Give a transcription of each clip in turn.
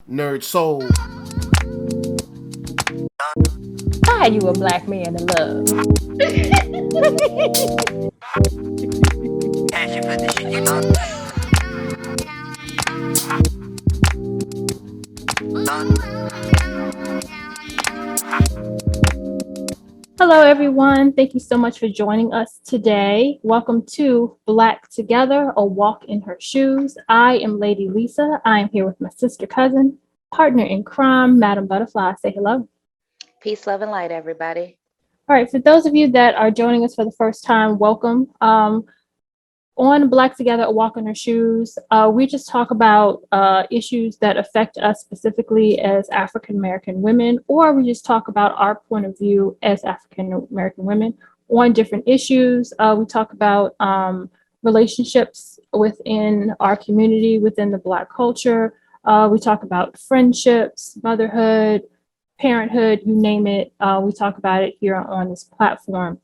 NERDSoul. Why are you a black man in love? Passion for the shit you done. Hello, everyone. Thank you so much for joining us today. Welcome to Black Together, a walk in her shoes. I am Lady Lisa. I am here with my sister cousin, partner in crime, Madam Buddaphlai. Say hello. Peace, love, and light, everybody. All right, for those of you that are joining us for the first time, welcome. On Black Together, a walk in her shoes, we just talk about issues that affect us specifically as African American women, or we just talk about our point of view as African American women on different issues. We talk about relationships within our community, within the Black culture. We talk about friendships, motherhood, parenthood, you name it. We talk about it here on this platform.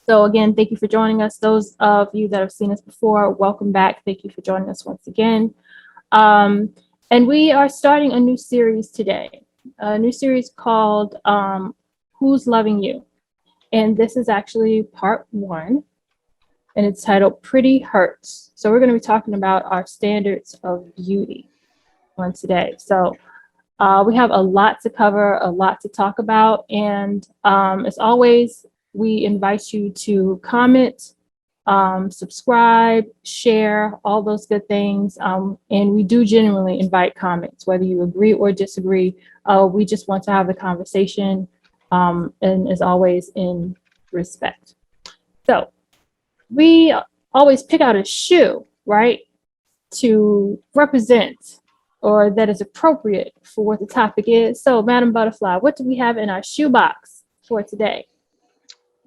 So again, thank you for joining us. Those of you that have seen us before, welcome back. Thank you for joining us once again. And we are starting a new series today, a new series called Who's Loving You? And this is actually part 1, and it's titled Pretty Hurts. So we're going to be talking about our standards of beauty on today. So we have a lot to cover, a lot to talk about, and as always, we invite you to comment, subscribe, share, all those good things. And we do genuinely invite comments, whether you agree or disagree. We just want to have the conversation, and as always, in respect. So we always pick out a shoe, right, to represent or that is appropriate for what the topic is. So, Madam Buddaphlai, what do we have in our shoebox for today?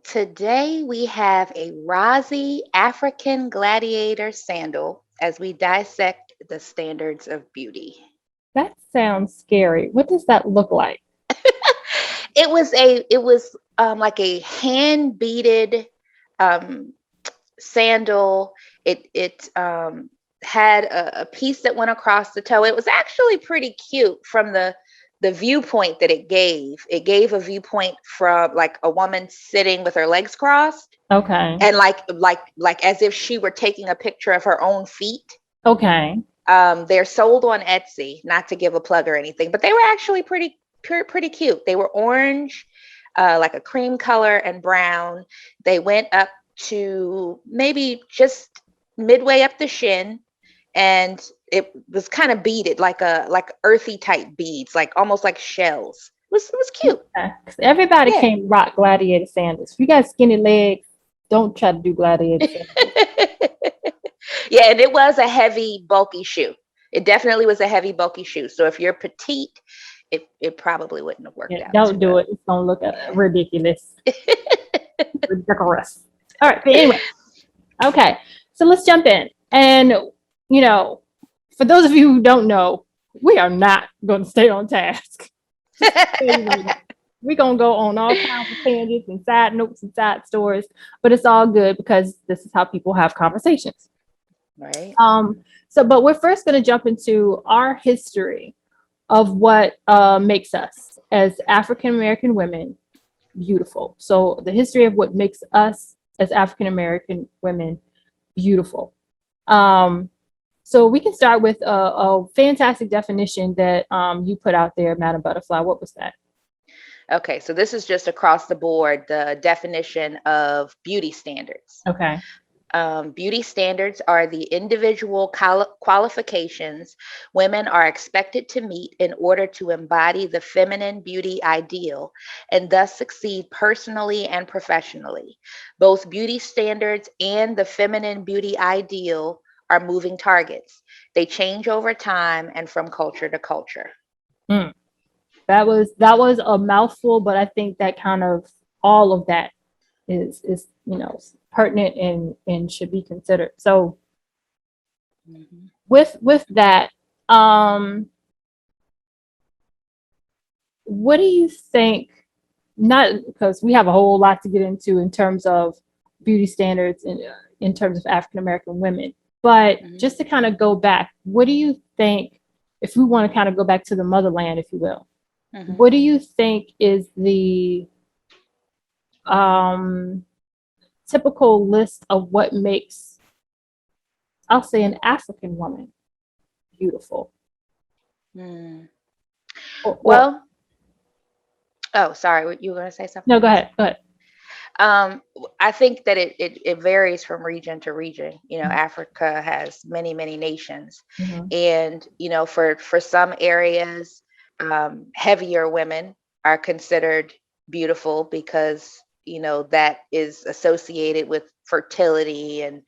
Today we have a Razi African gladiator sandal as we dissect the standards of beauty. That sounds scary. What does that look like? It was like a hand beaded sandal. It had a piece that went across the toe. It was actually pretty cute from the viewpoint that it gave. It gave a viewpoint from like a woman sitting with her legs crossed. Okay. And like as if she were taking a picture of her own feet. Okay. They're sold on Etsy, not to give a plug or anything, but they were actually pretty cute. They were orange, like a cream color, and brown. They went up to maybe just midway up the shin, and it was kind of beaded, like earthy type beads, like almost like shells. It was cute. Yeah, 'cause everybody can't rock gladiator sandals. If you got skinny legs, don't try to do gladiator sandals. Yeah, and it was a heavy, bulky shoe. It definitely was a heavy, bulky shoe. So if you're petite, it probably wouldn't have worked out. Don't do it. It's gonna look ridiculous. Ridiculous. All right, but anyway. Okay, so let's jump in. And for those of you who don't know, we are not going to stay on task. We're going to go on all kinds of tangents and side notes and side stories, but it's all good because this is how people have conversations. Right. But we're first going to jump into our history of what makes us as African American women beautiful. So the history of what makes us as African American women beautiful. So we can start with a fantastic definition that you put out there, Madam Buddaphlai. What was that? Okay, so this is just across the board, the definition of beauty standards. Okay. Beauty standards are the individual qualifications women are expected to meet in order to embody the feminine beauty ideal and thus succeed personally and professionally. Both beauty standards and the feminine beauty ideal are moving targets. They change over time and from culture to culture. That was a mouthful, but I think that kind of all of that is pertinent and should be considered. So with that, what do you think? Not because we have a whole lot to get into in terms of beauty standards in terms of African American women, but just to kind of go back, what do you think if we want to kind of go back to the motherland, if you will, Mhm. what do you think is the typical list of what makes, I'll say, an African woman beautiful? Mm. Or Well, oh, sorry, you were going to say something no, go else? ahead. Go ahead. I think that it varies from region to region. Africa has many, many nations, Mm-hmm. and for some areas, heavier women are considered beautiful because that is associated with fertility and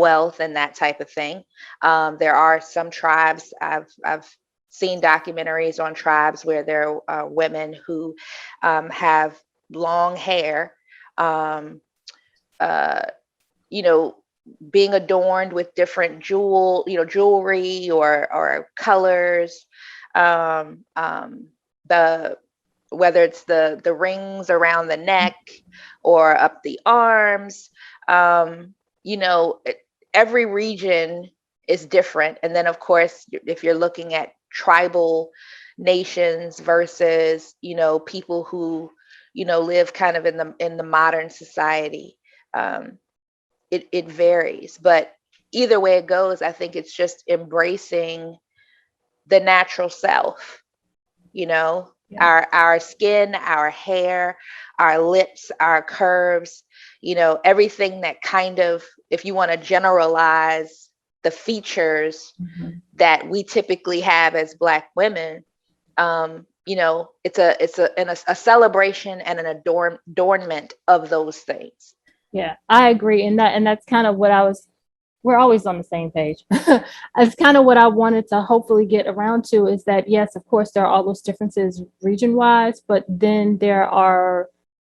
wealth and that type of thing. There are some tribes I've seen documentaries on tribes where there are women who have long hair, um, uh, you know, being adorned with different jewelry or colors. Um, um, the Whether it's the rings around the neck or up the arms, um, you know, it- every region is different. And then, of course, if you're looking at tribal nations versus people who live kind of in the modern society, um, it varies. But either way it goes, I think it's just embracing the natural self, you know, Yeah. our skin, our hair, our lips, our curves, everything that kind of, if you want to generalize the features Mm-hmm. that we typically have as Black women, it's a celebration and an adornment of those things. Yeah, I agree. And that's kind of what we're always on the same page. That's kind of what I wanted to hopefully get around to, is that, yes, of course, there are all those differences region wise, but then there are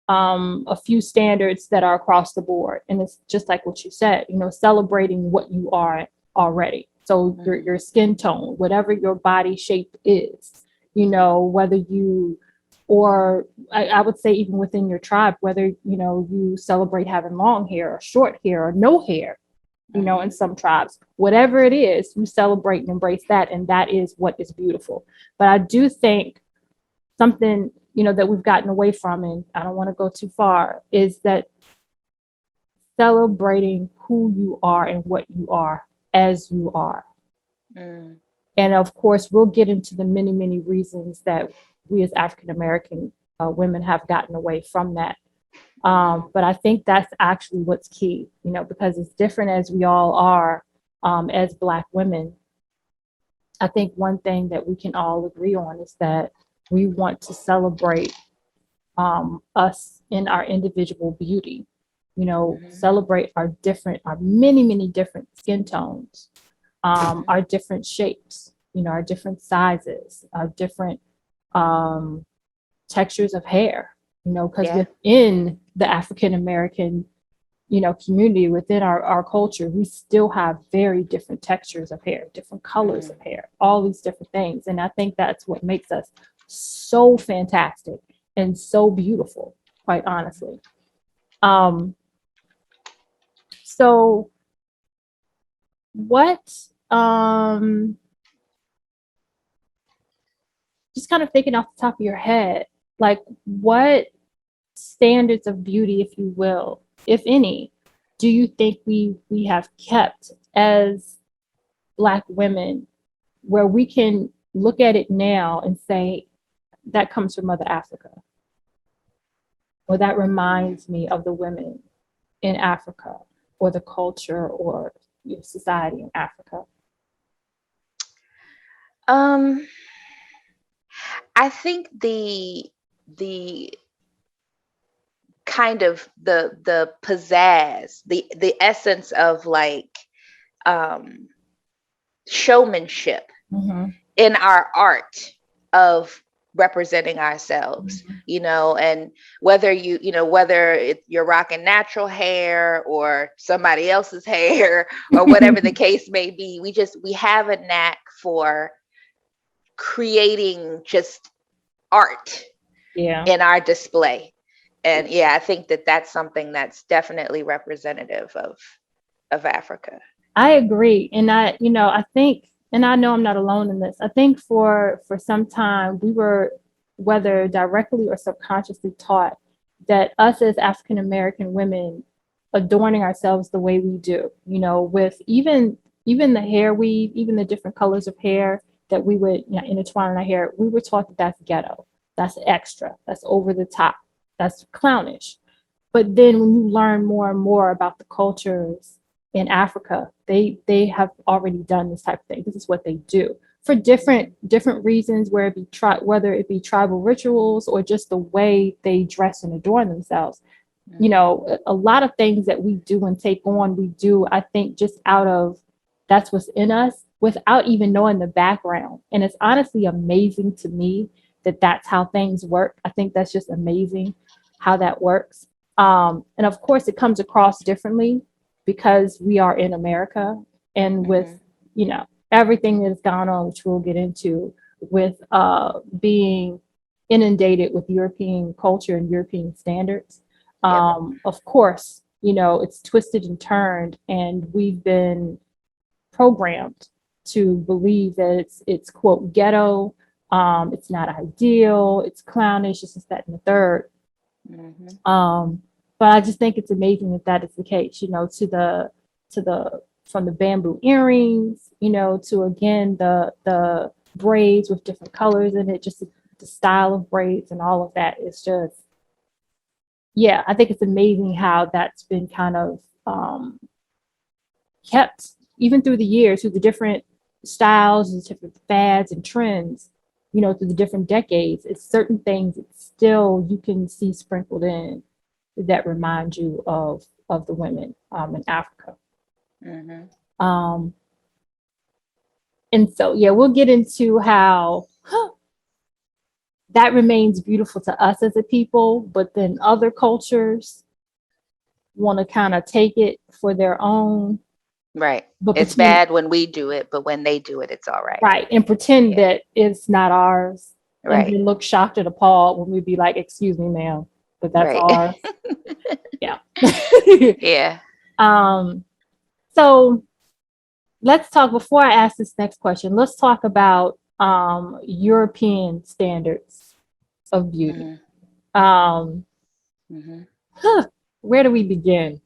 a few standards that are across the board. And it's just like what you said, celebrating what you are already. So Mhm. your skin tone, whatever your body shape is, whether you, or I would say even within your tribe, whether, you celebrate having long hair or short hair or no hair, in Mhm. some tribes, whatever it is, you celebrate and embrace that. And that is what is beautiful. But I do think something, that we've gotten away from, and I don't want to go too far, is that celebrating who you are and what you are as you are. Mm. And of course, we'll get into the many, many reasons that we as African American women have gotten away from that. But I think that's actually what's key, because as different as we all are as Black women, I think one thing that we can all agree on is that we want to celebrate us in our individual beauty, Mhm. celebrate our many, many different skin tones, Mhm. our different shapes, our different sizes, our different um, textures of hair, because Yeah. within the African American, community, within our culture, we still have very different textures of hair, different colors Mm. of hair, all these different things. And I think that's what makes us so fantastic and so beautiful, quite honestly. Um, so what, just kind of thinking off the top of your head, like what standards of beauty, if you will, if any, do you think we have kept as Black women, where we can look at it now and say that comes from Mother Africa, or that reminds me of the women in Africa, or the culture, or society in Africa? Um, I think the kind of the pizzazz, the essence of like um showmanship Mm-hmm. in our art of representing ourselves, Mm-hmm. and whether you're rocking natural hair or somebody else's hair or whatever the case may be, we have a knack for creating just art Yeah, in our display. And yeah, I think that that's something that's definitely representative of Africa. I agree. And I think and I know I'm not alone in this. I think for some time we were, whether directly or subconsciously, taught that us as African American women adorning ourselves the way we do, with even the hair weave, even the different colors of hair that we would, intertwine in our hair, we were taught that that's ghetto, that's extra, that's over the top, that's clownish. But then when you learn more and more about the cultures in Africa, they have already done this type of thing. This is what they do for different reasons, whether it be tribal rituals or just the way they dress and adorn themselves. A lot of things that we do and take on, we do, I think, just out of that's what's in us without even knowing the background. And it's honestly amazing to me that that's how things work. I think that's just amazing how that works. And of course, it comes across differently because we are in America, and with, everything that has gone on, which we'll get into, with being inundated with European culture and European standards. Of course, it's twisted and turned, and we've been programmed to believe that it's quote ghetto, it's not ideal, it's clownish, it's just that and the third. But I just think it's amazing that that is the case, from the bamboo earrings, to again the braids with different colors in it, just the style of braids and all of that. It's just, yeah, I think it's amazing how that's been kind of kept even through the years, through the different styles and different fads and trends, through the different decades. It's certain things that still you can see sprinkled in that remind you of the women in Africa. And so, yeah, we'll get into how that remains beautiful to us as a people, but then other cultures want to kind of take it for their own. Right. But it's bad when we do it, but when they do it, it's all right. Right. And pretend that it's not ours. Right. And then look shocked and appalled when we be like, excuse me, ma'am, but that's ours. Yeah. Yeah. So let's talk, before I ask this next question, let's talk about European standards of beauty. Where do we begin?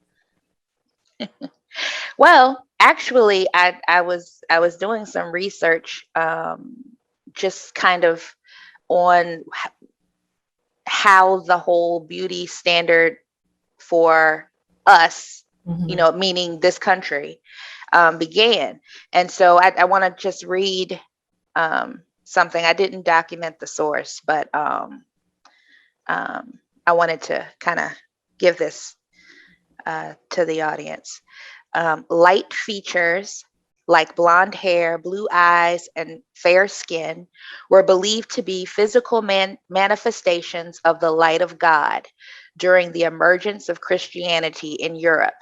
Well, actually, I was doing some research, just kind of on how the whole beauty standard for us, meaning this country, began. And so I want to just read something. I didn't document the source, but I wanted to kind of give this to the audience. Light features like blonde hair, blue eyes, and fair skin were believed to be physical manifestations of the light of God during the emergence of Christianity in Europe.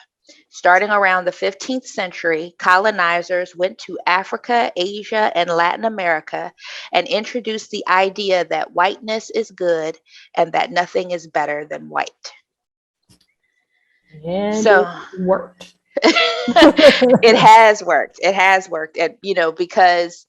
Starting around the 15th century, colonizers went to Africa, Asia, and Latin America and introduced the idea that whiteness is good and that nothing is better than white. And so it worked. It has worked. It has worked. And, because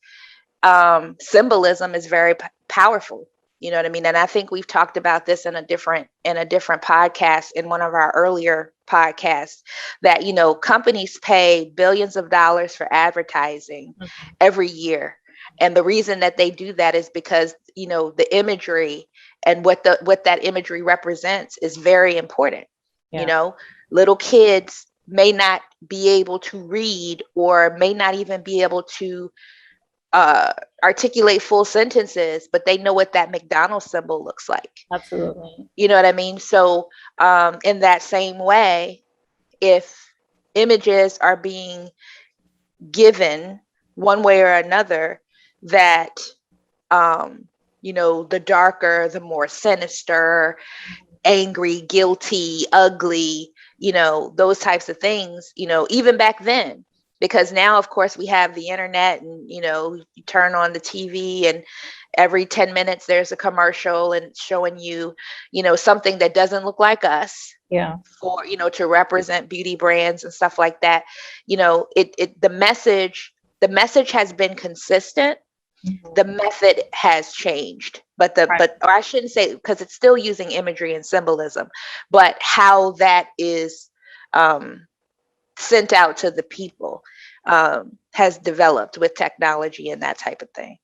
symbolism is very powerful. You know what I mean? And I think we've talked about this in a different podcast, in one of our earlier podcasts, that, companies pay billions of dollars for advertising every year. And the reason that they do that is because, the imagery and what that imagery represents is very important. Little kids may not be able to read, or may not even be able to articulate full sentences, but they know what that McDonald's symbol looks like. Absolutely. You know what I mean? So in that same way, if images are being given one way or another, that the darker, the more sinister, angry, guilty, ugly, those types of things, even back then, because now, of course, we have the internet, and, you turn on the TV and every 10 minutes there's a commercial and showing you, something that doesn't look like us. Yeah. For, to represent beauty brands and stuff like that. The message the message has been consistent. Mhm. The method has changed, but Right. or I shouldn't say, because it's still using imagery and symbolism, but how that is sent out to the people has developed with technology and that type of thing.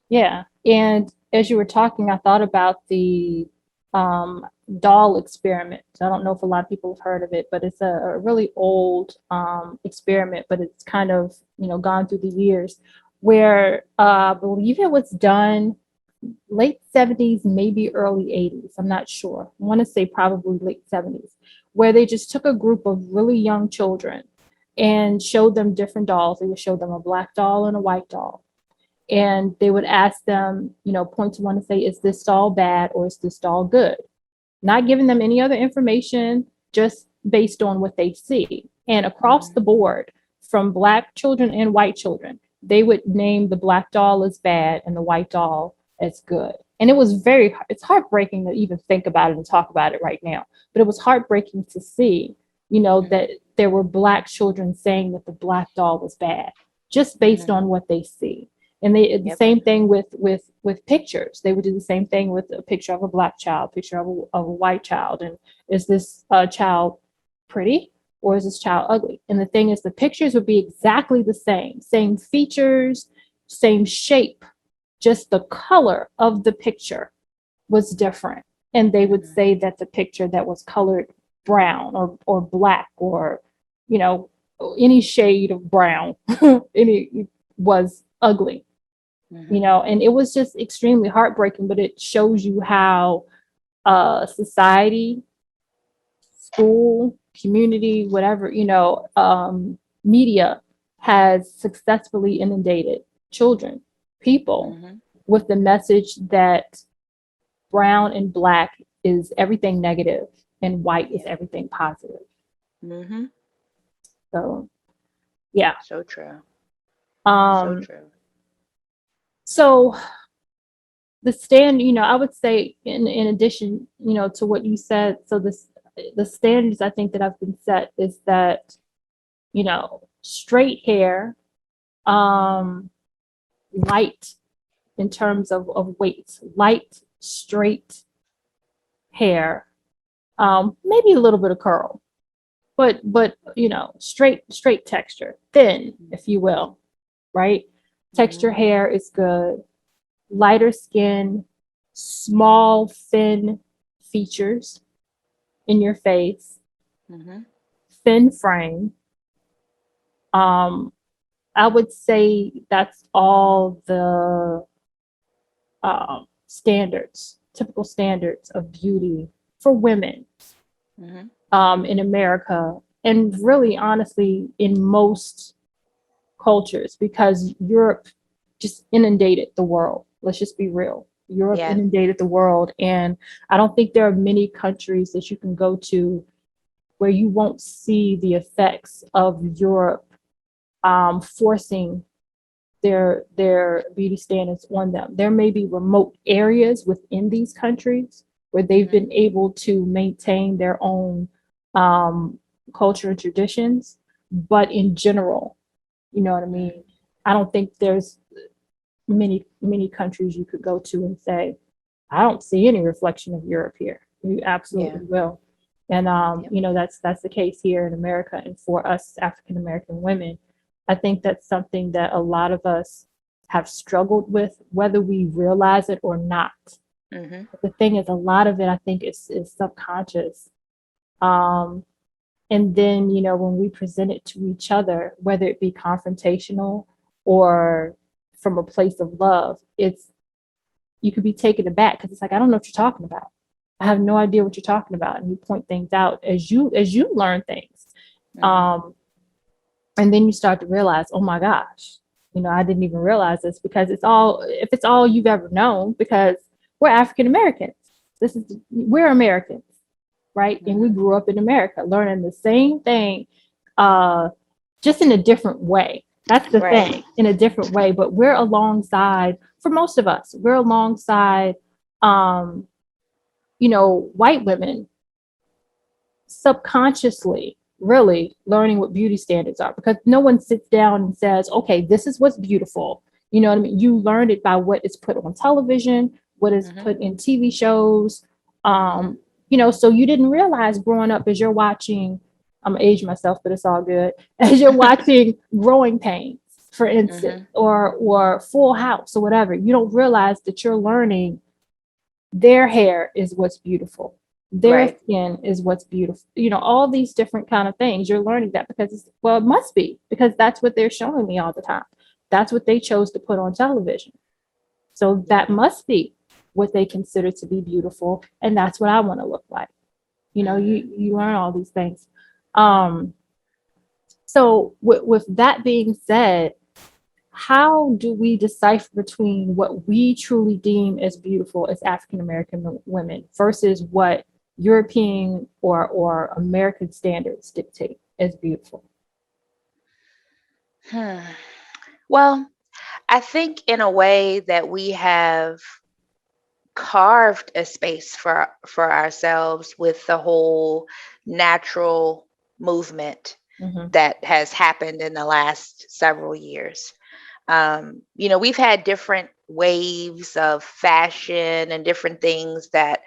Yeah. And as you were talking, I thought about the um, doll experiment. I don't know if a lot of people have heard of it, but it's a really old experiment, but it's kind of, gone through the years where I believe it was done late 70s, maybe early 80s. I'm not sure. I want to say probably late 70s, where they just took a group of really young children and showed them different dolls. They would show them a black doll and a white doll, and they would ask them, point to one and say, is this doll bad or is this doll good? Not giving them any other information, just based on what they see. And across the board, from black children and white children, they would name the black doll as bad and the white doll as good. And it's heartbreaking to even think about it and talk about it right now. But it was heartbreaking to see, that there were black children saying that the black doll was bad, just based on what they see. And they the same thing with pictures. They would do the same thing with a picture of a black child, picture of a white child, and is this child pretty or is this child ugly? And the thing is, the pictures would be exactly the same features, same shape, just the color of the picture was different. And they would say that the picture that was colored brown or black or any shade of brown any was ugly. And it was just extremely heartbreaking, but it shows you how society, school, community, whatever, media has successfully inundated children, people, with the message that brown and black is everything negative and white is everything positive. So, yeah. So true. So true. So I would say in addition, to what you said, so the standards I think that have been set is that, straight hair, light in terms of weight, light, straight hair, maybe a little bit of curl, but straight texture, thin, if you will, right? Texture hair is good. Lighter skin, small, thin features in your face, thin frame. I would say that's all the typical standards of beauty for women in America, and really, honestly, in most cultures, because Europe just inundated the world. Let's just be real. Europe inundated the world, and I don't think there are many countries that you can go to where you won't see the effects of Europe forcing their beauty standards on them. There may be remote areas within these countries where they've been able to maintain their own culture and traditions, but in general, you know what I mean? I don't think there's many countries you could go to and say, I don't see any reflection of Europe here. You absolutely will. And that's the case here in America. And for us African American women, I think that's something that a lot of us have struggled with, whether we realize it or not. But the thing is, a lot of it, I think, is subconscious. And then, when we present it to each other, whether it be confrontational or from a place of love, you could be taken aback because it's like, I don't know what you're talking about. I have no idea what you're talking about. And you point things out as you learn things. And then you start to realize, oh my gosh, I didn't even realize this, because if it's all you've ever known, because we're African Americans. We're Americans, right? And we grew up in America learning the same thing, just in a different way. That's the thing, in a different way. But we're alongside, for most of us, we're alongside, white women subconsciously, really learning what beauty standards are, because no one sits down and says, okay, this is what's beautiful. You know what I mean? You learn it by what is put on television, what is put in TV shows. So you didn't realize growing up as you're watching, I'm age myself, but it's all good. As you're watching Growing Pains, for instance, or Full House or whatever, you don't realize that you're learning their hair is what's beautiful. Their skin is what's beautiful. All these different kind of things. You're learning that because, it must be, because that's what they're showing me all the time. That's what they chose to put on television. So that must be what they consider to be beautiful. And that's what I want to look like. You learn all these things. So with that being said, how do we decipher between what we truly deem as beautiful as African American women versus what European or American standards dictate as beautiful? Well, I think in a way that we have carved a space for ourselves with the whole natural movement that has happened in the last several years. We've had different waves of fashion and different things that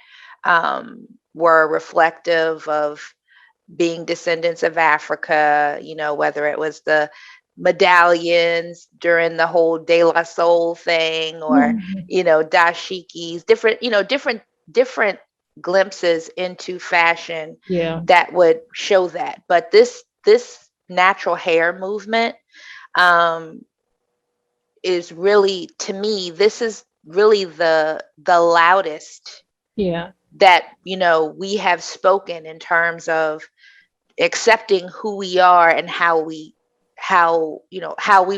were reflective of being descendants of Africa, whether it was the medallions during the whole De La Soul thing, or, dashikis, different glimpses into fashion that would show that. But this natural hair movement is really, to me, this is really the loudest that we have spoken in terms of accepting who we are and how we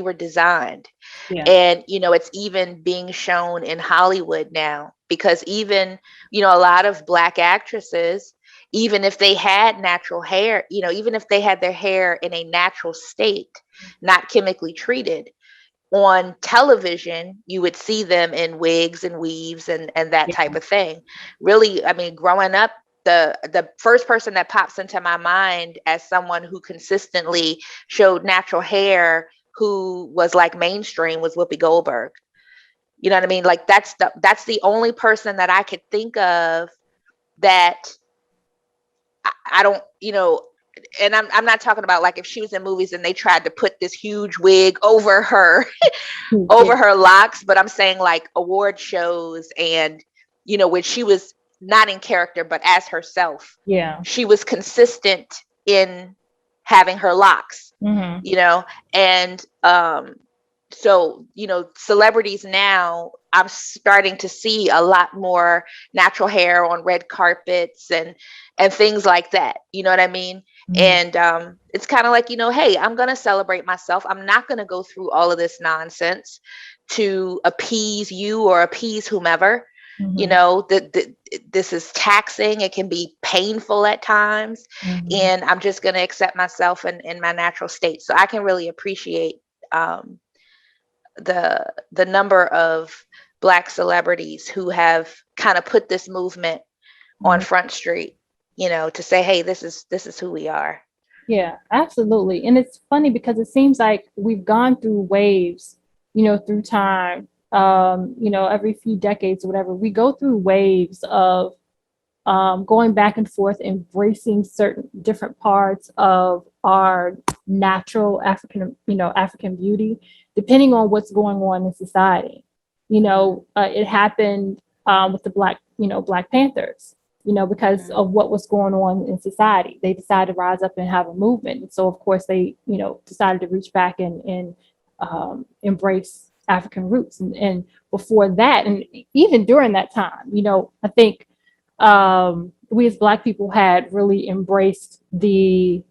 were designed. And it's even being shown in Hollywood now, because even a lot of Black actresses, even if they had natural hair, even if they had their hair in a natural state, not chemically treated, on television, you would see them in wigs and weaves and that type of thing. Really, I mean, growing up, the first person that pops into my mind as someone who consistently showed natural hair, who was like mainstream, was Whoopi Goldberg. You know what I mean? Like that's the only person that I could think of that I don't, and I'm not talking about like if she was in movies and they tried to put this huge wig over her her locks, but I'm saying like award shows and when she was not in character but as herself, she was consistent in having her locks, and so celebrities now, I'm starting to see a lot more natural hair on red carpets and things like that. You know what I mean? And it's kind of like, hey, I'm going to celebrate myself. I'm not going to go through all of this nonsense to appease you or appease whomever. This is taxing. It can be painful at times. And I'm just going to accept myself in my natural state. So I can really appreciate the number of Black celebrities who have kind of put this movement on Front Street, to say, hey, this is who we are. Yeah, absolutely. And it's funny because it seems like we've gone through waves, through time, every few decades or whatever, we go through waves of going back and forth, embracing certain different parts of our natural African beauty, depending on what's going on in society. It happened with the Black Panthers, because of what was going on in society. They decided to rise up and have a movement. And so, of course, they, decided to reach back and embrace African roots. And before that, and even during that time, I think we as Black people had really embraced the,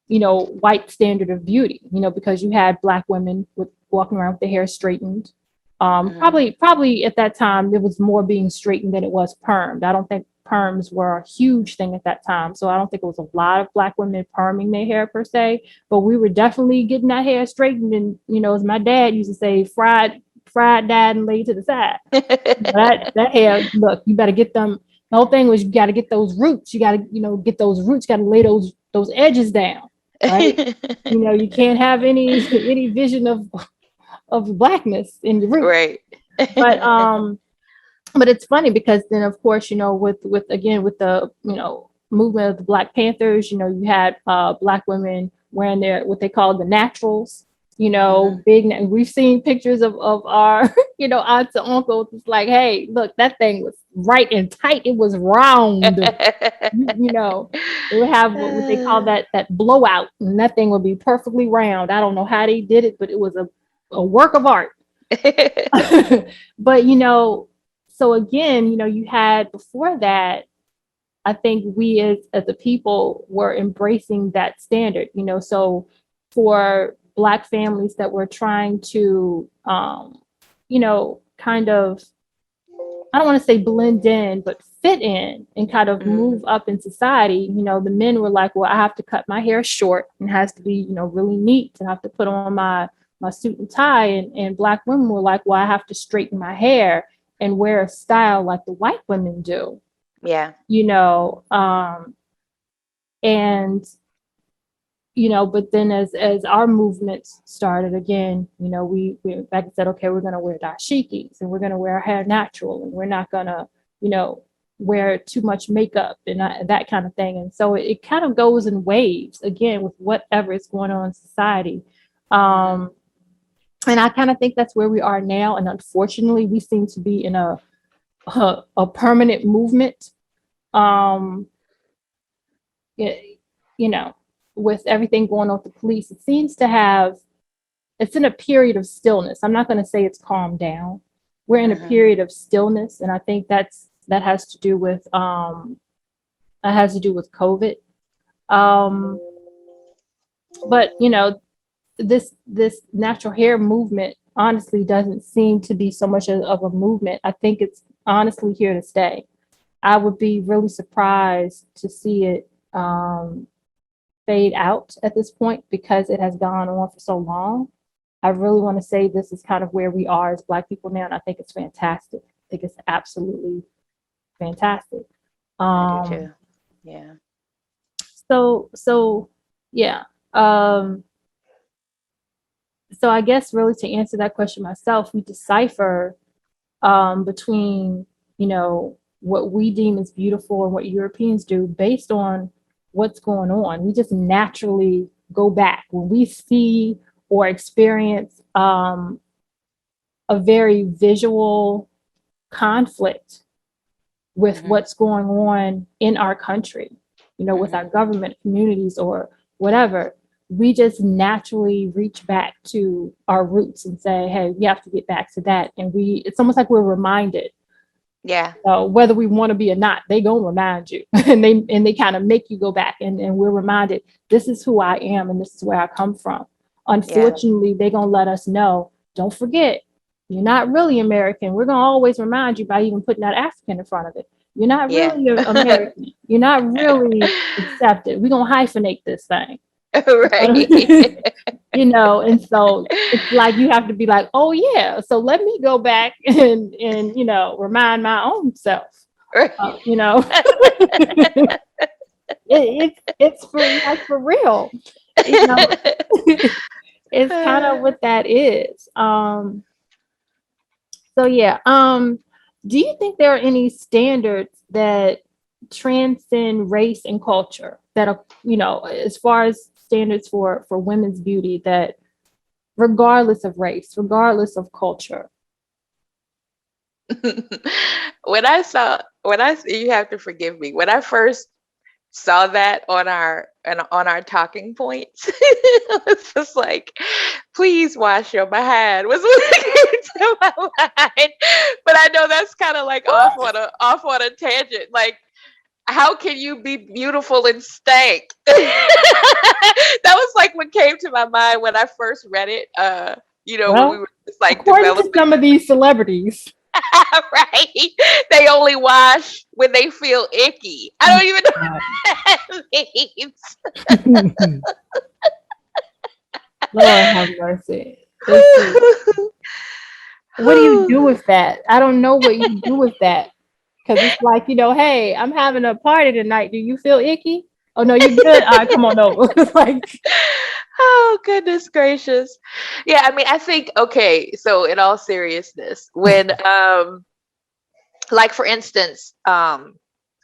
white standard of beauty, because you had Black women walking around with their hair straightened. Probably at that time, it was more being straightened than it was permed. I don't think perms were a huge thing at that time. So I don't think it was a lot of Black women perming their hair per se, but we were definitely getting that hair straightened. And, as my dad used to say, fried, dyed, and laid to the side. that hair, look, you better get them The whole thing was you got to get those roots. You got to, get those roots. Got to lay those edges down, right? You can't have any any vision of blackness in your roots. Right. But it's funny because then of course, with again with the movement of the Black Panthers, you had Black women wearing their what they call the naturals, big. We've seen pictures of our aunts and uncles. It's like, hey, look, that thing was right and tight. It was round. They would have what they call that blowout, and that thing would be perfectly round. I don't know how they did it, but it was a work of art. But so again, you had before that, I think we as a people were embracing that standard, so for Black families that were trying to, kind of, I don't want to say blend in, but fit in and kind of move up in society, the men were like, well, I have to cut my hair short and has to be, really neat, and I have to put on my suit and tie. And Black women were like, well, I have to straighten my hair and wear a style like the white women do. Yeah. And but then as our movements started again, we back and said, okay, we're going to wear dashikis and we're going to wear our hair natural and we're not going to, wear too much makeup and that kind of thing. And so it kind of goes in waves again with whatever is going on in society. And I kind of think that's where we are now. And unfortunately, we seem to be in a permanent movement. With everything going on with the police, it seems to have, it's in a period of stillness. I'm not going to say it's calmed down. We're in a period of stillness. And I think that has to do with COVID. But, this natural hair movement honestly doesn't seem to be so much of a movement. I think it's honestly here to stay. I would be really surprised to see it fade out at this point because it has gone on for so long. I really want to say this is kind of where we are as Black people now, and I think it's fantastic. I think it's absolutely fantastic. I do too. Yeah. So yeah. So I guess really to answer that question myself, we decipher between, what we deem as beautiful and what Europeans do based on what's going on. We just naturally go back when we see or experience a very visual conflict with what's going on in our country, with our government, communities, or whatever. We just naturally reach back to our roots and say, hey, we have to get back to that. And it's almost like we're reminded. Yeah. Whether we want to be or not, they gonna remind you and they kind of make you go back and we're reminded, this is who I am and this is where I come from. Unfortunately, they're gonna let us know, don't forget, you're not really American. We're gonna always remind you by even putting that African in front of it. You're not really American. You're not really accepted. We're gonna hyphenate this thing. Right. And so it's like you have to be like, oh yeah, so let me go back and remind my own self. It's for real. It's kind of what that is. So yeah. Do you think there are any standards that transcend race and culture that are, as far as standards for women's beauty, that regardless of race, regardless of culture? You have to forgive me. When I first saw that on our talking points, it was just like, please wash your behind was what came to my mind. But I know that's kind of like off on a tangent. Like, how can you be beautiful and stank? That was like what came to my mind when I first read it. When we were just like according to some of these celebrities. Right. They only wash when they feel icky. I don't even know what that means. Lord have mercy. What do you do with that? I don't know what you do with that. Because it's like, hey, I'm having a party tonight. Do you feel icky? Oh, no, you're good. All right, come on over. Like, Oh, goodness gracious. Yeah, I mean, I think, okay, so in all seriousness, when like for instance,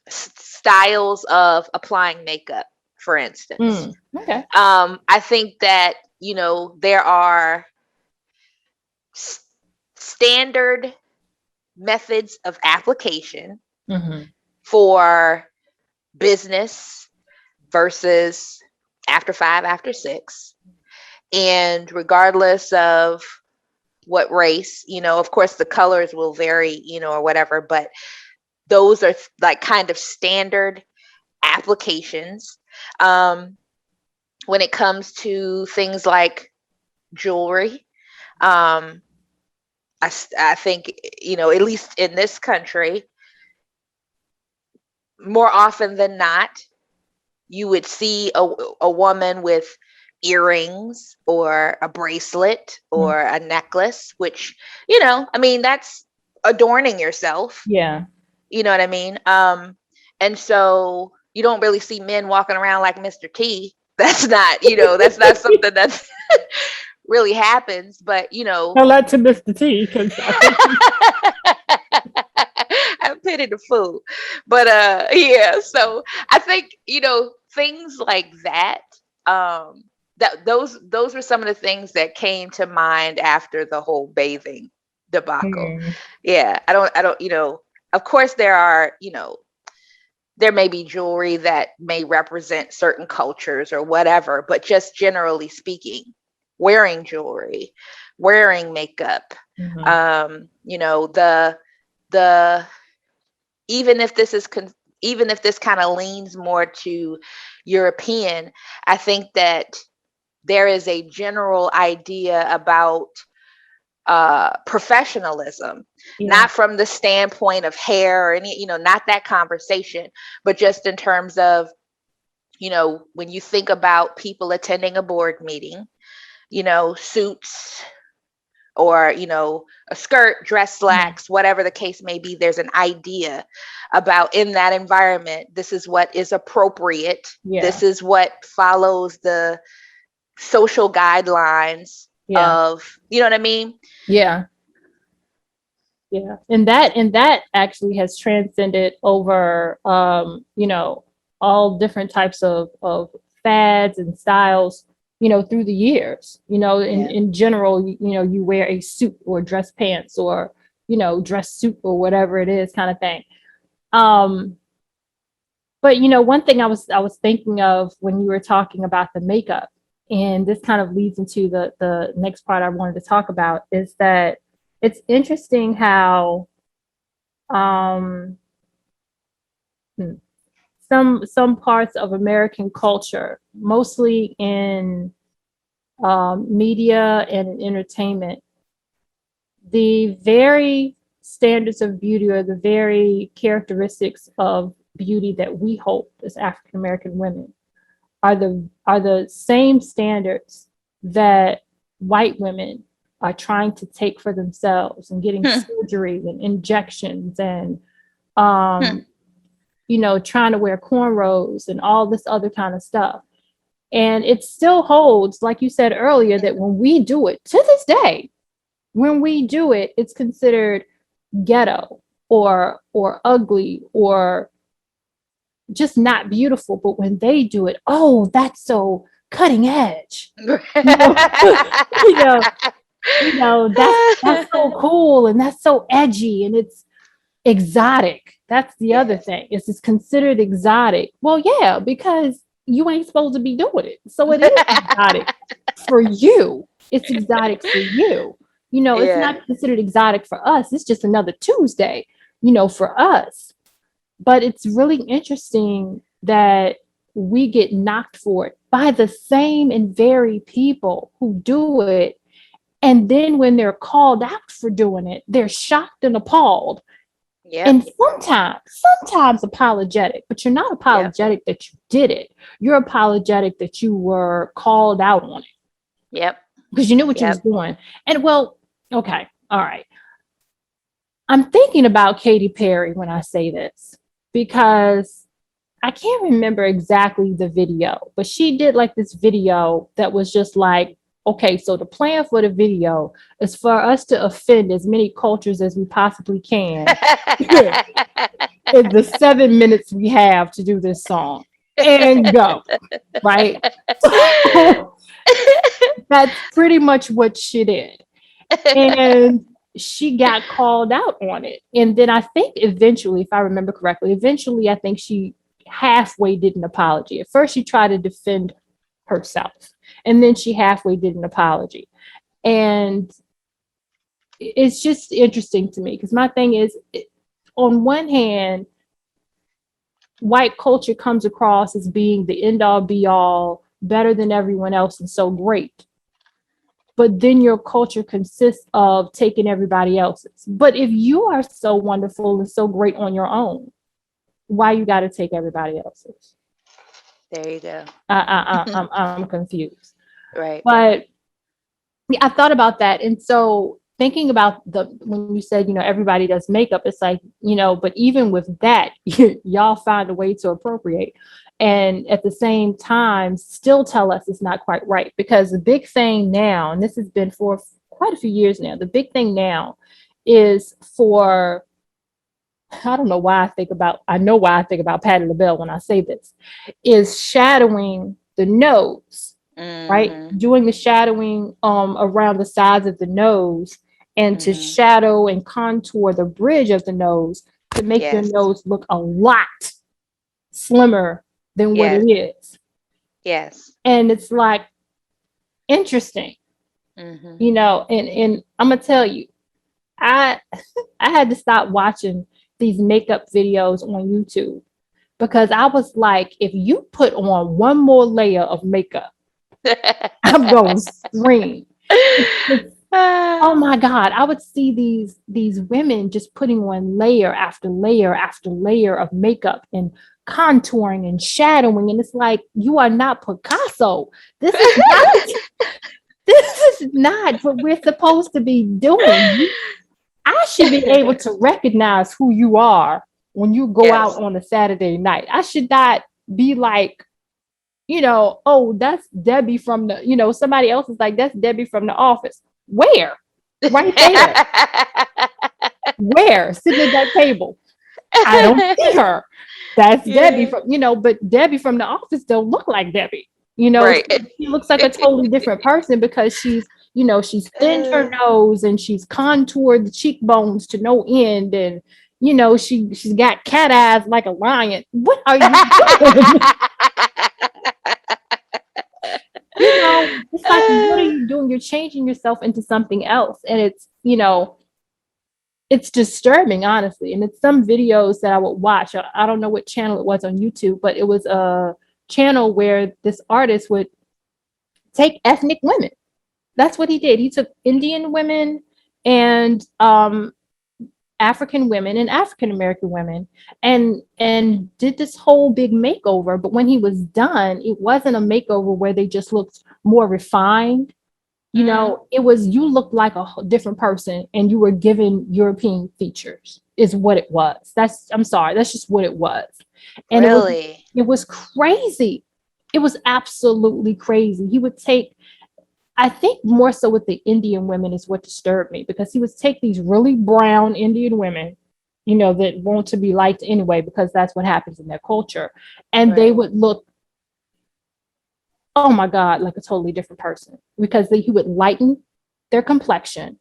styles of applying makeup, for instance. okay. I think that, there are standard methods of application for business versus after 5, after 6. And regardless of what race, of course the colors will vary, or whatever, but those are like kind of standard applications. When it comes to things like jewelry, I think, at least in this country, more often than not, you would see a woman with earrings or a bracelet or a necklace, which, I mean, that's adorning yourself. Yeah. You know what I mean? And so you don't really see men walking around like Mr. T. That's not, that's not something that's really happens, but Tell that to Mr. T, because I think I pity the fool. But yeah, so I think, things like that, that those were some of the things that came to mind after the whole bathing debacle. Yeah, I don't, of course there are, there may be jewelry that may represent certain cultures or whatever, but just generally speaking, wearing jewelry, wearing makeup, the even if this is even if this kind of leans more to European, I think that there is a general idea about professionalism, not from the standpoint of hair or any, not that conversation, but just in terms of, when you think about people attending a board meeting, suits or, a skirt, dress slacks, whatever the case may be, there's an idea about in that environment, this is what is appropriate. Yeah. This is what follows the social guidelines of, you know what I mean? Yeah. Yeah. And that actually has transcended over, all different types of fads and styles, through the years, in general, you wear a suit or dress pants or, dress suit or whatever it is kind of thing. But, one thing I was thinking of when you were talking about the makeup, and this kind of leads into the next part I wanted to talk about, is that it's interesting how some parts of American culture, mostly in media and in entertainment, the very standards of beauty or the very characteristics of beauty that we hold as African American women are the same standards that white women are trying to take for themselves and getting surgery and injections and trying to wear cornrows and all this other kind of stuff. And it still holds, like you said earlier, that when we do it, to this day, when we do it, it's considered ghetto or ugly or just not beautiful. But when they do it, oh, that's so cutting edge. That's so cool and that's so edgy and it's exotic. That's the other thing. It's considered exotic. Well, yeah, because you ain't supposed to be doing it. So it is exotic for you. It's exotic for you. It's not considered exotic for us. It's just another Tuesday, for us. But it's really interesting that we get knocked for it by the same and very people who do it. And then when they're called out for doing it, they're shocked and appalled. Yep. And sometimes apologetic, but you're not apologetic that you did it. You're apologetic that you were called out on it. Yep. Because you knew what you was doing. And well, okay, all right. I'm thinking about Katy Perry when I say this, because I can't remember exactly the video, but she did like this video that was just like, okay, so the plan for the video is for us to offend as many cultures as we possibly can in the 7 minutes we have to do this song and go, right? So that's pretty much what she did. And she got called out on it. And then I think eventually, if I remember correctly, eventually I think she halfway did an apology. At first, she tried to defend herself, and then she halfway did an apology. And it's just interesting to me because my thing is, on one hand, white culture comes across as being the end all be all, better than everyone else, and so great. But then your culture consists of taking everybody else's. But if you are so wonderful and so great on your own, why you got to take everybody else's? There you go. I'm confused. Right. But yeah, I thought about that. And so thinking about when you said, everybody does makeup, it's like, but even with that, y'all find a way to appropriate. And at the same time, still tell us it's not quite right. Because the big thing now, and this has been for quite a few years now, the big thing now is for, I don't know why I know why I think about Patti LaBelle when I say this, is shadowing the nose, right? Doing the shadowing around the sides of the nose, and to shadow and contour the bridge of the nose to make your nose look a lot slimmer than what it is. Yes. And it's like interesting, and I'm gonna tell you, I had to stop watching these makeup videos on YouTube because I was like, if you put on one more layer of makeup, I'm going to scream. Oh my God. I would see these women just putting on layer after layer after layer of makeup and contouring and shadowing. And it's like, you are not Picasso. This is not what we're supposed to be doing. I should be able to recognize who you are when you go out on a Saturday night. I should not be like, oh, that's Debbie from the, somebody else is like, that's Debbie from the office. Where? Right there. Where? Sitting at that table. I don't see her. That's Debbie from, but Debbie from the office don't look like Debbie. Right. She looks like a totally different person because she's thinned her nose and she's contoured the cheekbones to no end, and she's got cat eyes like a lion. What are you doing? It's like, what are you doing? You're changing yourself into something else, and it's disturbing, honestly. And it's some videos that I would watch. I don't know what channel it was on YouTube, but it was a channel where this artist would take ethnic women. That's what he did. He took Indian women and African women and African American women and did this whole big makeover. But when he was done, it wasn't a makeover where they just looked more refined. It was, you looked like a different person and you were given European features is what it was. I'm sorry, that's just what it was. And really? It was crazy. It was absolutely crazy. He would take, I think more so with the Indian women is what disturbed me, because he would take these really brown Indian women, that want to be liked anyway, because that's what happens in their culture. And they would look, oh my God, like a totally different person, because he would lighten their complexion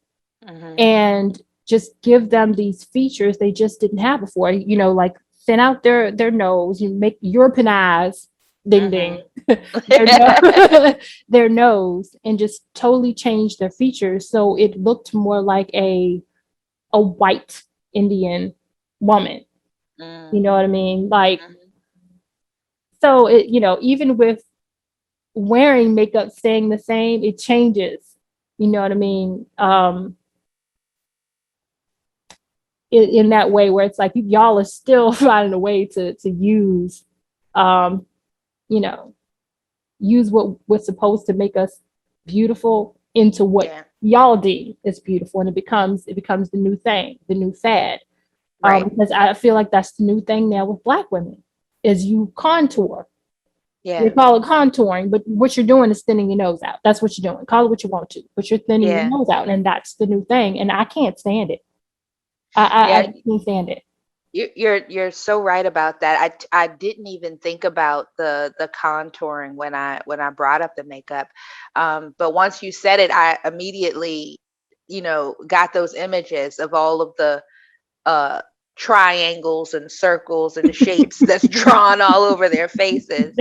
and just give them these features they just didn't have before, like thin out their nose, you make Europeanize, ding ding, their nose, and just totally change their features so it looked more like a white Indian woman. You know what I mean? Like, so it, even with wearing makeup staying the same, it changes. You know what I mean? In that way where it's like y'all are still finding a way to use, use what was supposed to make us beautiful into what Yaldi is beautiful, and it becomes the new thing, the new fad. Right. Because I feel like that's the new thing now with Black women is you contour. Yeah. They call it contouring, but what you're doing is thinning your nose out. That's what you're doing. Call it what you want to, but you're thinning your Yeah. nose out, and that's the new thing. And I can't stand it. Yeah. I can't stand it. You're so right about that. I didn't even think about the contouring when I brought up the makeup. But once you said it, I immediately, got those images of all of the uh triangles and circles and shapes that's drawn all over their faces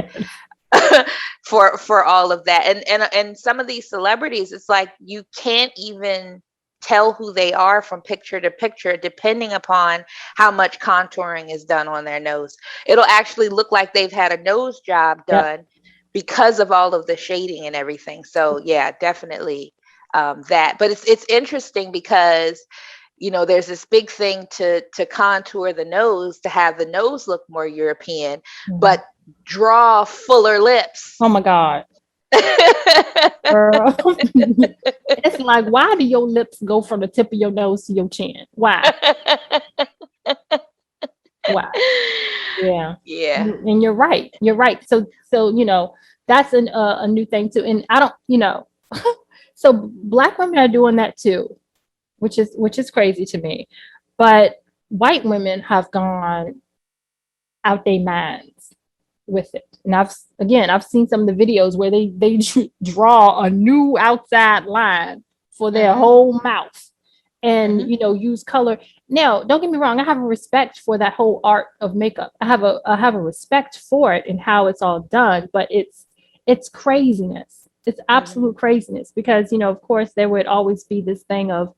for all of that. And some of these celebrities, it's like you can't even tell who they are from picture to picture depending upon how much contouring is done on their nose. It'll actually look like they've had a nose job Yep. done because of all of the shading and everything. So yeah, definitely that. But it's interesting because there's this big thing to contour the nose to have the nose look more European, but draw fuller lips. Oh my God. Girl. It's like, why do your lips go from the tip of your nose to your chin? Why? Why? Yeah. Yeah. And you're right. You're right. So that's a new thing too. And I don't. So Black women are doing that too, which is crazy to me. But white women have gone out their minds with it. And I've seen some of the videos where they draw a new outside line for their whole mouth and use color. Now, don't get me wrong, I have a respect for that whole art of makeup. I have a respect for it and how it's all done, but it's craziness. It's absolute craziness because of course there would always be this thing of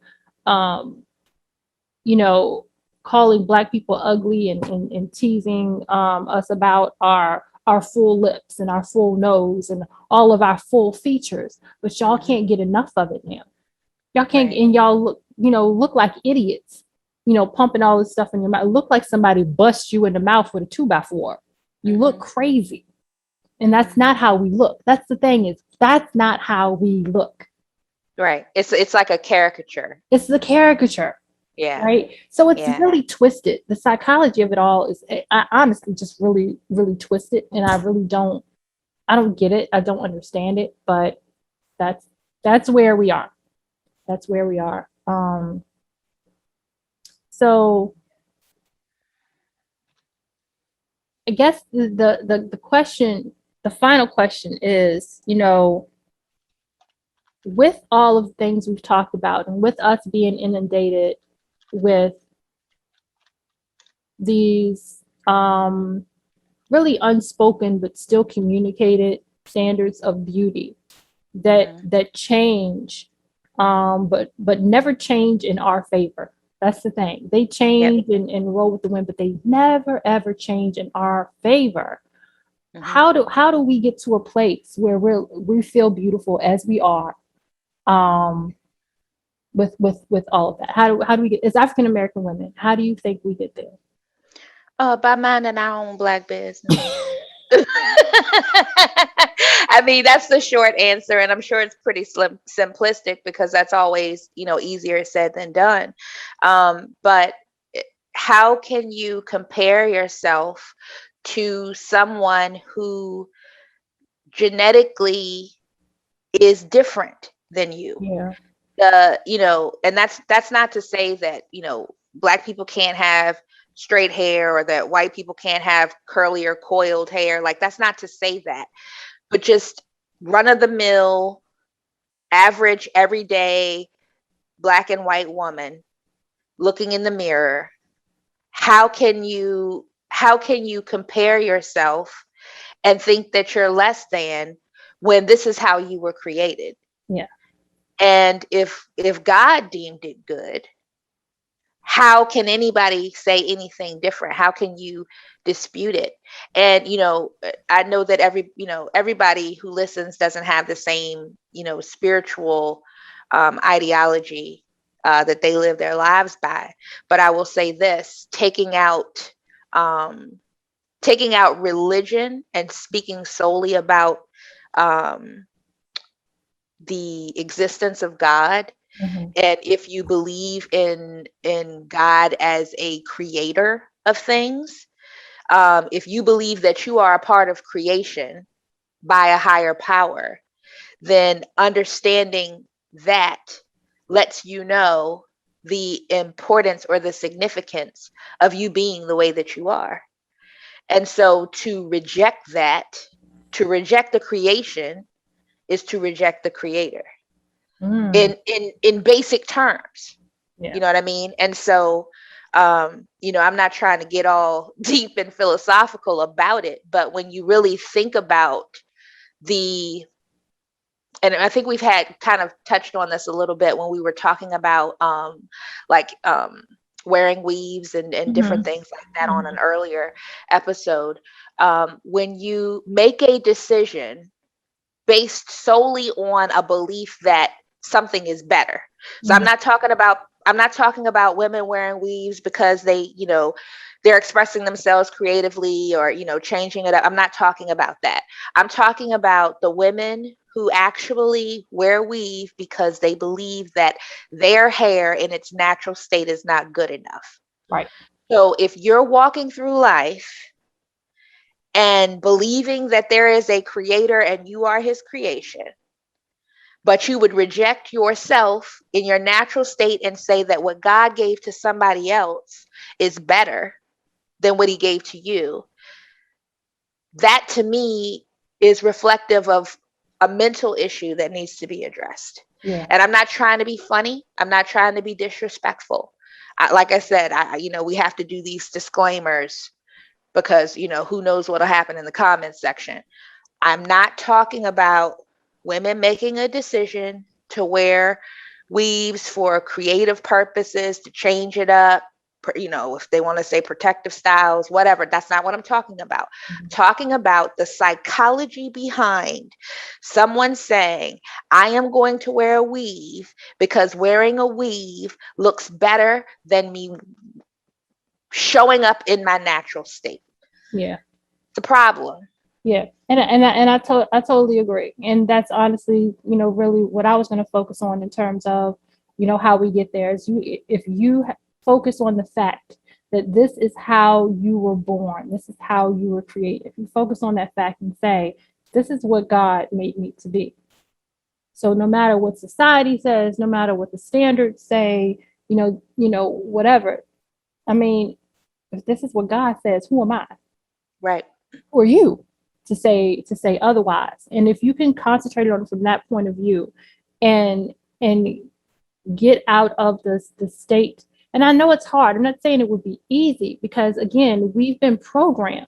calling Black people ugly and teasing us about our full lips and our full nose and all of our full features, but y'all can't get enough of it now. Y'all can't, Right. and y'all look like idiots, pumping all this stuff in your mouth. Look like somebody bust you in the mouth with a 2x4. You look crazy, and that's not how we look. That's the thing is that's not how we look. Right. It's like a caricature. It's the caricature. Yeah. Right. So it's Yeah. really twisted. The psychology of it all is I honestly just really, really twisted. And I don't get it. I don't understand it, but that's where we are. That's where we are. So I guess the question, the final question is, with all of the things we've talked about and with us being inundated with these really unspoken but still communicated standards of beauty that change but never change in our favor. That's the thing. They change and roll with the wind, but they never ever change in our favor. How do we get to a place where we feel beautiful as we are with all of that? How do we get as African American women? How do you think we get there? By minding our own Black business. I mean, that's the short answer, and I'm sure it's pretty simplistic because that's always, easier said than done. But how can you compare yourself to someone who genetically is different than you? Yeah. And that's not to say that, Black people can't have straight hair or that white people can't have curly or coiled hair. Like, that's not to say that, but just run of the mill, average, everyday Black and white woman looking in the mirror. How can you compare yourself and think that you're less than when this is how you were created? Yeah. And if God deemed it good, how can anybody say anything different? How can you dispute it? And I know that everybody who listens doesn't have the same spiritual ideology that they live their lives by. But I will say this: taking out religion and speaking solely about the existence of God, Mhm. and if you believe in God as a creator of things, if you believe that you are a part of creation by a higher power, then understanding that lets you know the importance or the significance of you being the way that you are. And so to reject that, to reject the creation, is to reject the creator Mm. in basic terms. Yeah. You know what I mean? And so I'm not trying to get all deep and philosophical about it, but when you really think about the and I think we've had kind of touched on this a little bit when we were talking about like wearing weaves and different Mhm. things like that on an Mhm. earlier episode. When you make a decision based solely on a belief that something is better. So Mhm. I'm not talking about women wearing weaves because they're expressing themselves creatively or, changing it up. I'm not talking about that. I'm talking about the women who actually wear weave because they believe that their hair in its natural state is not good enough. Right. So if you're walking through life and believing that there is a creator and you are his creation, but you would reject yourself in your natural state and say that what God gave to somebody else is better than what he gave to you, that to me is reflective of a mental issue that needs to be addressed. Yeah. And I'm not trying to be funny. I'm not trying to be disrespectful. Like I said, we have to do these disclaimers because, who knows what'll happen in the comments section. I'm not talking about women making a decision to wear weaves for creative purposes, to change it up, if they want to say protective styles, whatever. That's not what I'm talking about. I'm Mhm. talking about the psychology behind someone saying, I am going to wear a weave because wearing a weave looks better than me showing up in my natural state. Yeah. It's a problem. Yeah. I totally agree. And that's honestly, really what I was going to focus on in terms of, how we get there is if you focus on the fact that this is how you were born, this is how you were created. If you focus on that fact and say, this is what God made me to be. So no matter what society says, no matter what the standards say, whatever. I mean, if this is what God says, who am I? Right. Or you to say otherwise? And if you can concentrate on it from that point of view and get out of the state. And I know it's hard. I'm not saying it would be easy because again, we've been programmed,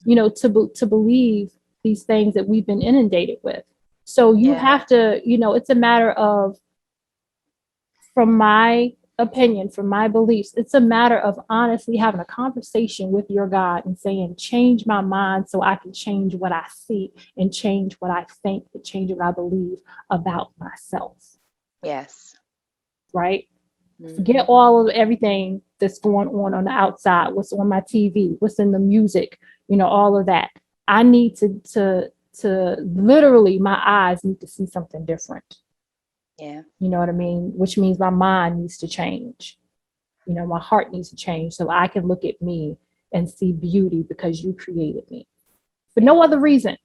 to believe these things that we've been inundated with. So you Yeah. have to, it's a matter of, from my opinion, from my beliefs, it's a matter of honestly having a conversation with your God and saying, change my mind so I can change what I see and change what I think and change what I believe about myself. Yes. Right? Forget Mm-hmm. all of everything that's going on the outside, what's on my TV, what's in the music, all of that. I need to literally, my eyes need to see something different. Yeah. You know what I mean? Which means my mind needs to change. My heart needs to change so I can look at me and see beauty because you created me for Yeah. no other reason.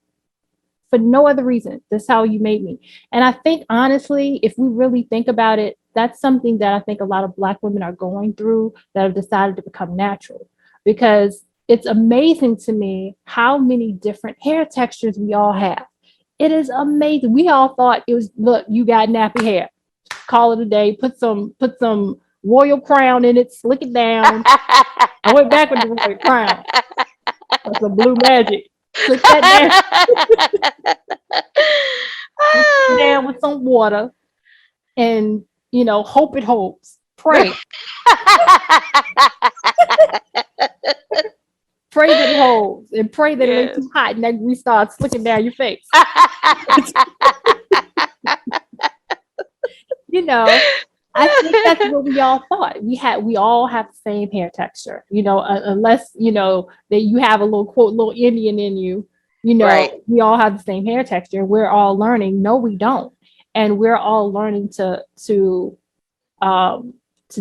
For no other reason. That's how you made me. And I think, honestly, if we really think about it, that's something that I think a lot of Black women are going through that have decided to become natural. Because it's amazing to me how many different hair textures we all have. It is amazing. We all thought it was, look, you got nappy hair. Call it a day. Put some royal crown in it, slick it down. I went back with the royal crown. Or some blue magic. Slick that down. Slick it down with some water and hope it holds. Pray. Pray that it holds and pray that it ain't Yes. too hot and that grease starts slicking down your face. you know, I think that's what we all thought. We all have the same hair texture, unless, that you have a little quote, little Indian in you, Right. we all have the same hair texture. We're all learning. No, we don't. and we're all learning to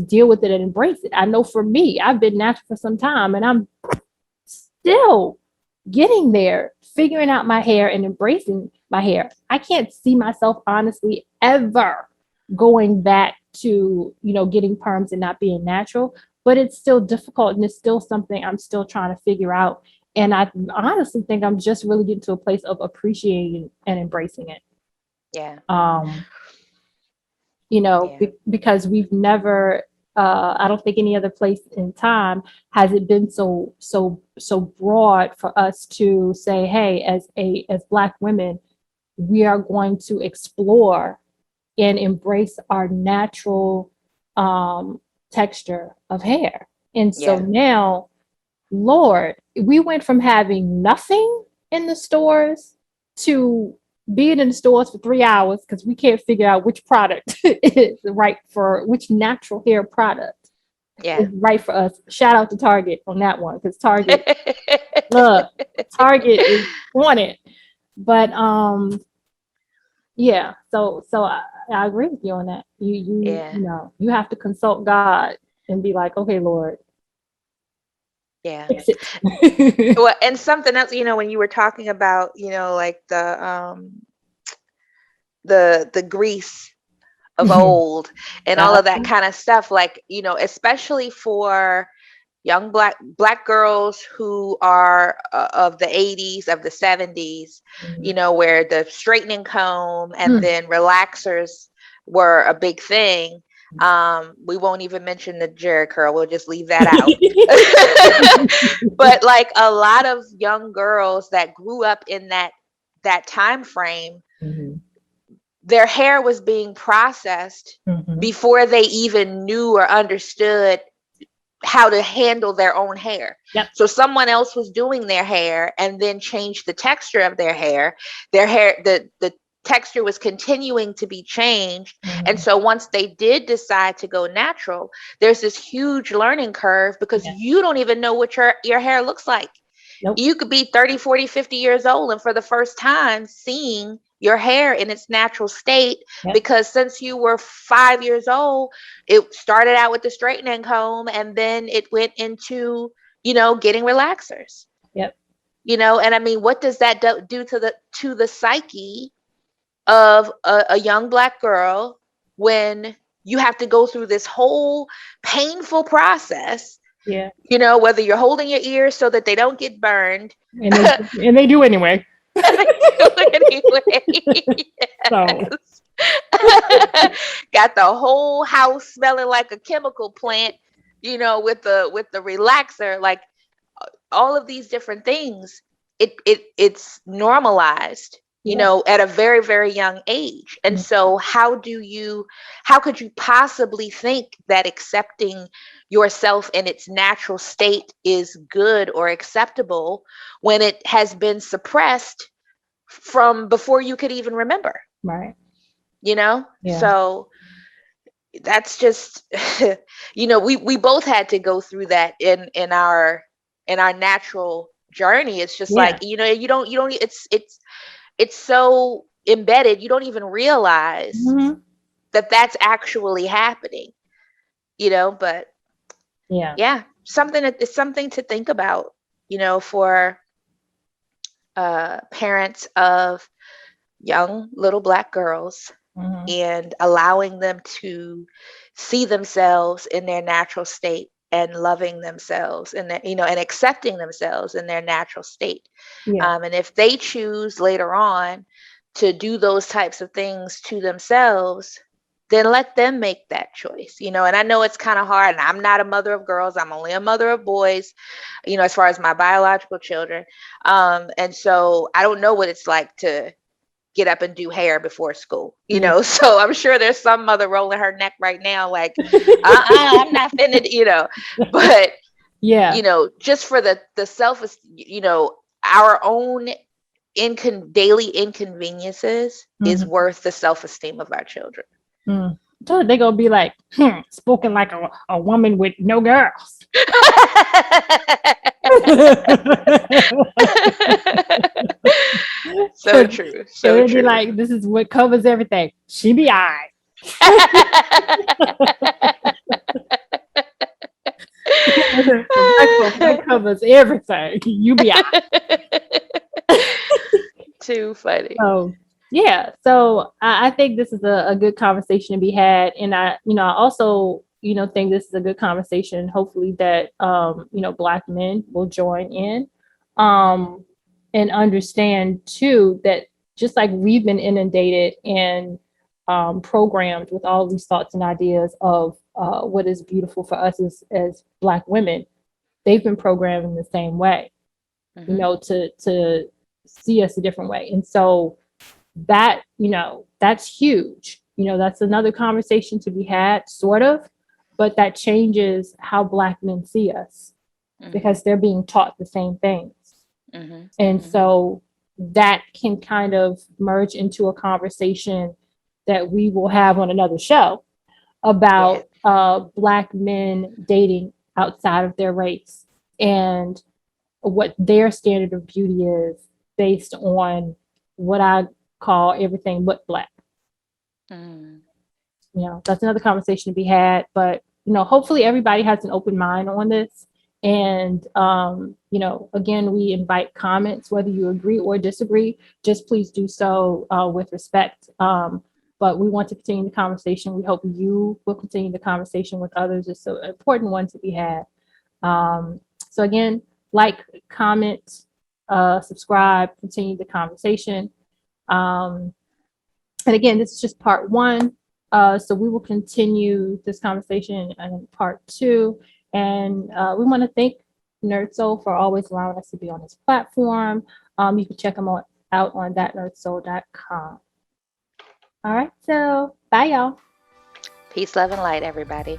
deal with it and embrace it. I know for me, I've been natural for some time, and I'm still getting there, figuring out my hair and embracing my hair. I can't see myself honestly ever going back to, getting perms and not being natural, but it's still difficult, and it's still something I'm still trying to figure out. And I honestly think I'm just really getting to a place of appreciating and embracing it. Yeah. Because we've never, I don't think any other place in time has it been so broad for us to say, hey, as Black women, we are going to explore and embrace our natural texture of hair. And so now, Lord, we went from having nothing in the stores to being in the stores for 3 hours because we can't figure out which product is right for which natural hair product is right for us. Shout out to Target on that one, because Target is on it. But so I agree with you on that. You have to consult God and be like, okay, Lord. Yeah. Fix it. Well, and something else, when you were talking about, like the grease of old and all of that kind of stuff, like, especially for young black girls who are of the 80s, of the 70s, where the straightening comb and then relaxers were a big thing. We won't even mention the Jerry curl. We'll just leave that out. But like a lot of young girls that grew up in that time frame, their hair was being processed before they even knew or understood how to handle their own hair. Yep. So someone else was doing their hair and then changed the texture of their hair. The texture was continuing to be changed. And so once they did decide to go natural, there's this huge learning curve because you don't even know what your hair looks like. Nope. You could be 30, 40, 50 years old and for the first time seeing your hair in its natural state, because since you were 5 years old, it started out with the straightening comb and then it went into, getting relaxers. Yep. And I mean, what does that do to the psyche of a young Black girl when you have to go through this whole painful process? Yeah. Whether you're holding your ears so that they don't get burned. And they do anyway. Yes. Got the whole house smelling like a chemical plant, with the relaxer, like all of these different things. It's normalized, at a very, very young age. And so how could you possibly think that accepting yourself in its natural state is good or acceptable when it has been suppressed from before you could even remember? Right. So that's just, we both had to go through that in our natural journey. It's just like, you don't, it's so embedded. You don't even realize that that's actually happening, but it's something to think about, for parents of young little Black girls, and allowing them to see themselves in their natural state and loving themselves and and accepting themselves in their natural state. And if they choose later on to do those types of things to themselves, then let them make that choice, and I know it's kind of hard, and I'm not a mother of girls. I'm only a mother of boys, as far as my biological children. And so I don't know what it's like to get up and do hair before school, so I'm sure there's some mother rolling her neck right now, like, I'm not finna, but just for the self, our own daily inconveniences is worth the self-esteem of our children. So they're gonna be like, spoken like a woman with no girls. So true. So it'd be true. like, this is what covers everything. She be all right. That covers everything. You be all right. Too funny. So yeah, so I think this is a good conversation to be had, and I also think this is a good conversation. Hopefully that Black men will join in, um, and understand too that just like we've been inundated and programmed with all these thoughts and ideas of what is beautiful for us as Black women, they've been programmed in the same way, to see us a different way. And so that's huge. That's another conversation to be had, sort of, but that changes how Black men see us because they're being taught the same things. And so that can kind of merge into a conversation that we will have on another show about Black men dating outside of their race and what their standard of beauty is based on what I call everything but Black. That's another conversation to be had, but hopefully everybody has an open mind on this. And again, we invite comments, whether you agree or disagree. Just please do so with respect. But we want to continue the conversation. We hope you will continue the conversation with others. It's an important one to be had. So again, like, comment, subscribe, continue the conversation. And again, this is just part one. So we will continue this conversation in part two. And we want to thank NERDSoul for always allowing us to be on this platform. You can check them out on ThatNERDSoul.com. All right, so bye, y'all. Peace, love, and light, everybody.